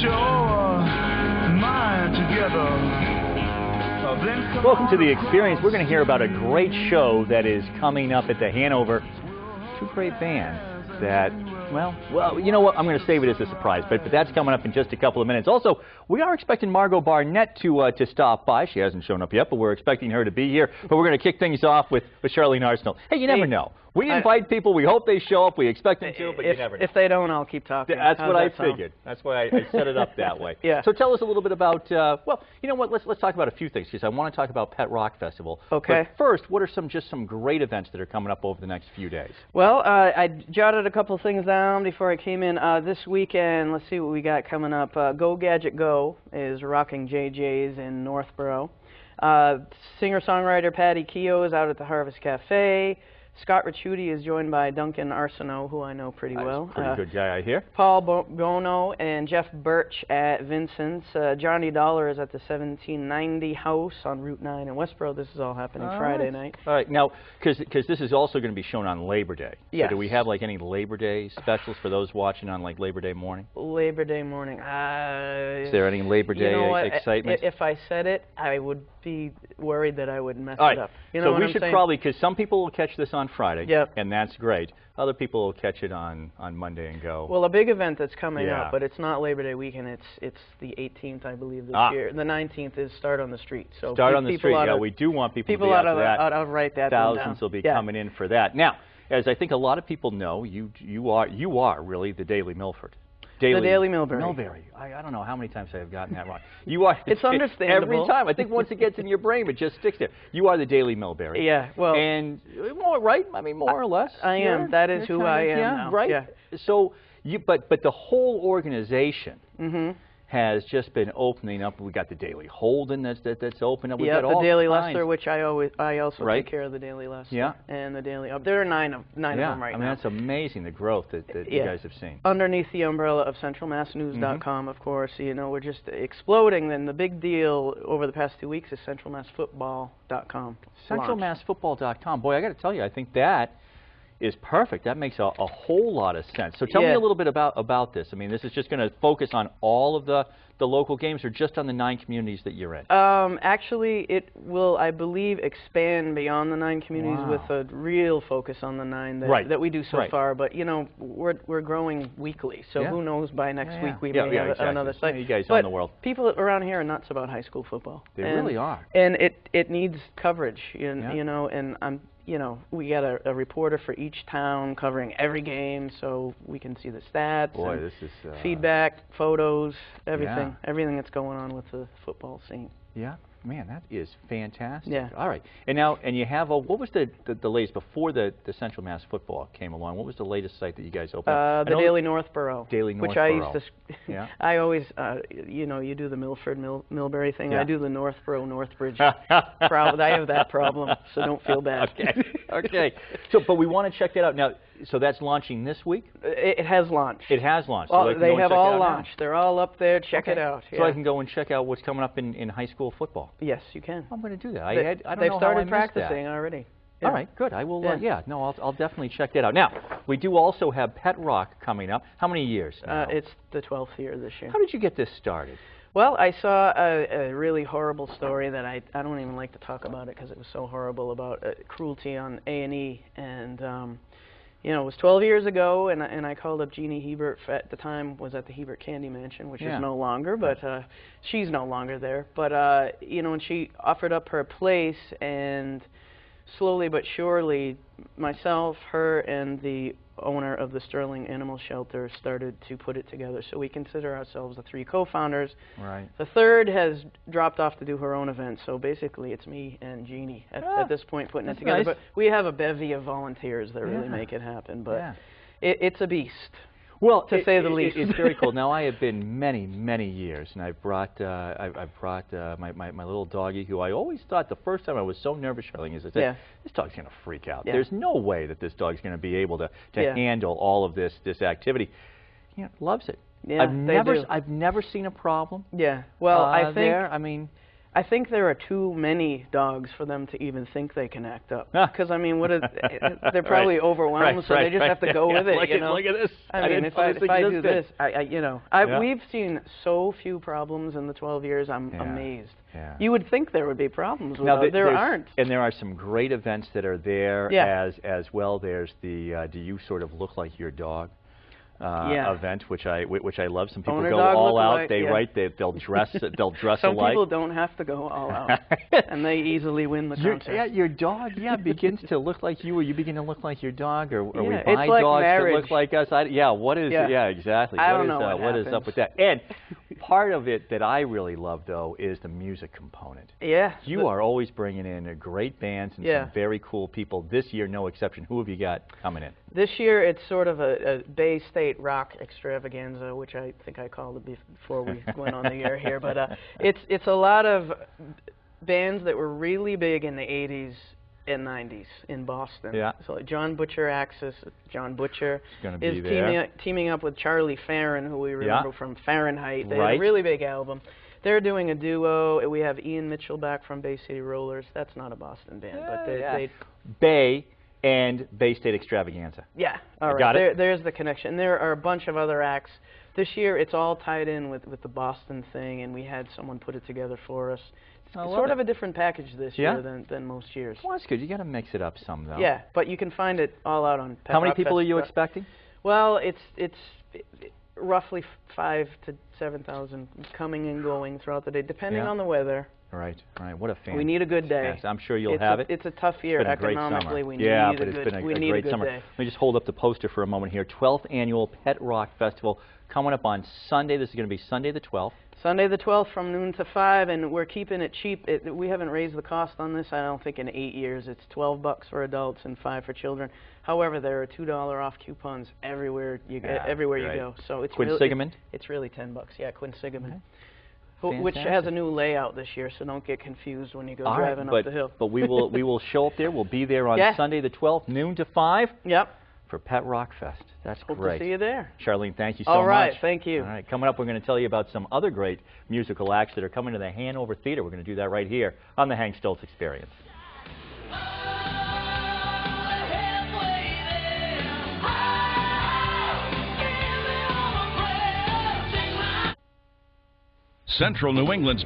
your mind together. Welcome to The Experience. We're going to hear about a great show that is coming up at the Hanover. Two great bands that, well, you know what? I'm going to save it as a surprise, but that's coming up in just a couple of minutes. Also, we are expecting Margot Barnett to stop by. She hasn't shown up yet, but we're expecting her to be here. But we're going to kick things off with Charlene Arsenault. Hey, you never know. We invite people. We hope they show up. We expect them to, but you never know. If they don't, I'll keep talking. That's what I figured. That's why I set it up that way. Yeah. So tell us a little bit about, well, you know what? Let's talk about a few things, because I want to talk about Pet Rock Festival. Okay. But first, what are just some great events that are coming up over the next few days? Well, I jotted a couple things down before I came in. This weekend, let's see what we got coming up. Go Gadget Go is rocking JJ's in Northborough. Singer-songwriter Patty Keogh is out at the Harvest Cafe. Scott Ricciuti is joined by Duncan Arsenault, who I know pretty well. Pretty good guy, I hear. Paul Bono and Jeff Birch at Vincent's. Johnny Dollar is at the 1790 House on Route 9 in Westboro. This is all happening Friday night. All right. Now, because this is also going to be shown on Labor Day. Yes. So do we have, like, any Labor Day specials for those watching on, like, Labor Day morning? Labor Day morning. Is there any Labor Day excitement? If I said it, I would be worried that I would mess it up. You know, so we should probably, because some people will catch this on Friday, yep, and that's great. Other people will catch it on Monday and go. Well, a big event that's coming up, but it's not Labor Day weekend. It's the 18th, I believe, this year. The 19th is Start on the Street. So Start on the Street. Yeah, we do want people to be out for that. I'll write that Thousands down. will be coming in for that. Now, as I think a lot of people know, you are really the Daily Milford. The Daily Millbury. I don't know how many times I have gotten that wrong. You are. It's understandable. Every time. I think once it gets in your brain, it just sticks there. You are the Daily Millbury. Yeah. Well. And more, right? I mean, more or less. I am. That is who I am now. Right. Yeah. So but the whole organization. Mm-hmm. Has just been opening up. We got the Daily Holden that's open up. Yeah, the Daily Leicester, which I also take care of the Daily Leicester. Yeah. And the Daily. There are nine of them right now. I mean, that's amazing, the growth that you guys have seen. Underneath the umbrella of CentralMassNews.com, of course. You know, we're just exploding. And the big deal over the past 2 weeks is CentralMassFootball.com. CentralMassFootball.com. Boy, I got to tell you, I think that is perfect. That makes a whole lot of sense. So tell me a little bit about this. I mean, this is just going to focus on all of the local games, or just on the 9 communities that you're in? Actually, it will, I believe, expand beyond the 9 communities with a real focus on the 9 that we do so far. But, you know, we're growing weekly, so who knows, by next week we may have another site. You guys own the world. People around here are nuts about high school football. They really are. And it needs coverage, you know, and you know, we got a reporter for each town covering every game, so we can see the stats, this is feedback, photos, everything, everything that's going on with the football scene. Yeah, man, that is fantastic. Yeah. All right, and you have what was the latest before the Central Mass Football came along? What was the latest site that you guys opened? The Daily Northborough. Daily Northborough. Which I used to. I always, you know, you do the Milford Millbury thing. I do the Northborough Northbridge. Problem. I have that problem, so don't feel bad. Okay. So, but we want to check that out now. So that's launching this week? It has launched. It has launched. So they have all launched. They're all up there. Check it out. So I can go and check out what's coming up in high school football. Yes, you can. I'm going to do that. They've started practicing already. All right, good. I will. I'll definitely check that out. Now, we do also have Pet Rock coming up. How many years now? It's the 12th year this year. How did you get this started? Well, I saw a really horrible story that I don't even like to talk about it because it was so horrible, about cruelty on A&E, and you know, it was 12 years ago, and I called up Jeannie Hebert. At the time, was at the Hebert Candy Mansion, which is no longer, but she's no longer there. But you know, and she offered up her place, and slowly but surely, myself, her, and the owner of the Sterling Animal Shelter started to put it together. So we consider ourselves the 3 co-founders. Right. The third has dropped off to do her own event, so basically it's me and Jeannie at this point putting it together. Nice. But we have a bevy of volunteers that really make it happen. But it's a beast. Well, to say the least. It's very cool. Now, I have been many years, and I've brought my little doggie, who I always thought the first time I was so nervous, Charlene, is I said, this dog's going to freak out. There's no way that this dog's going to be able to handle all of this activity. You know, loves it. Yeah, I've never seen a problem. Yeah. Well, I think there. I mean, I think there are too many dogs for them to even think they can act up. Because I mean, they're probably overwhelmed, so they just have to go with it. Look at this. I mean, if I do this, we've seen so few problems in the 12 years. I'm amazed. Yeah. You would think there would be problems with it. There aren't. And there are some great events that are there as well. There's the Do You Sort of Look Like Your Dog event, which I love. Some people go all out. They'll dress Some alike. people don't have to go all out, and they easily win the contest. Your dog begins to look like you, or you begin to look like your dog, or we buy it's like dogs marriage. that look like us. Exactly. I don't know what is up with that? And part of it that I really love, though, is the music component. Yeah. You are always bringing in great bands and some very cool people. This year, no exception. Who have you got coming in? This year, it's sort of a Bay State rock extravaganza, which I think I called it before we went on the air here. But it's a lot of bands that were really big in the 80s and 90s in Boston. Yeah. So John Butcher Axis, John Butcher is there. teaming up with Charlie Farron, who we remember from Fahrenheit. They had a really big album. They're doing a duo. We have Ian Mitchell back from Bay City Rollers. That's not a Boston band, but they Bay and Bay State Extravaganza. Yeah, all right. Got it? There's the connection. There are a bunch of other acts. This year, it's all tied in with the Boston thing, and we had someone put it together for us. It's sort of a different package this year than most years. Well, that's good. You got to mix it up some, though. Yeah, but you can find it all out on Pet How many Rock people Fest. are you expecting? Well, it's roughly 5,000 to 7,000 coming and going throughout the day, depending on the weather. Right. What a fan. We need a good day. Yes, I'm sure you'll have it. It's a tough year economically. We need but a it's been a good great summer. day. Let me just hold up the poster for a moment here. 12th Annual Pet Rock Festival coming up on Sunday. This is going to be Sunday the 12th. Sunday the 12th from noon to 5, and we're keeping it cheap. We haven't raised the cost on this, I don't think, in 8 years. It's $12 for adults and $5 for children. However, there are $2 off coupons everywhere you go. So it's Quinsigamond? It's really $10. Yeah, Quinsigamond. Which has a new layout this year, so don't get confused when you go driving up the hill. But we will show up there. We'll be there on Sunday the 12th, noon to 5. Yep. For Pet Rock Fest. That's Hope great. to see you there. Charlene, thank you so much. All right, thank you. All right, coming up, we're going to tell you about some other great musical acts that are coming to the Hanover Theater. We're going to do that right here on the Hank Stolz Experience. Central New England's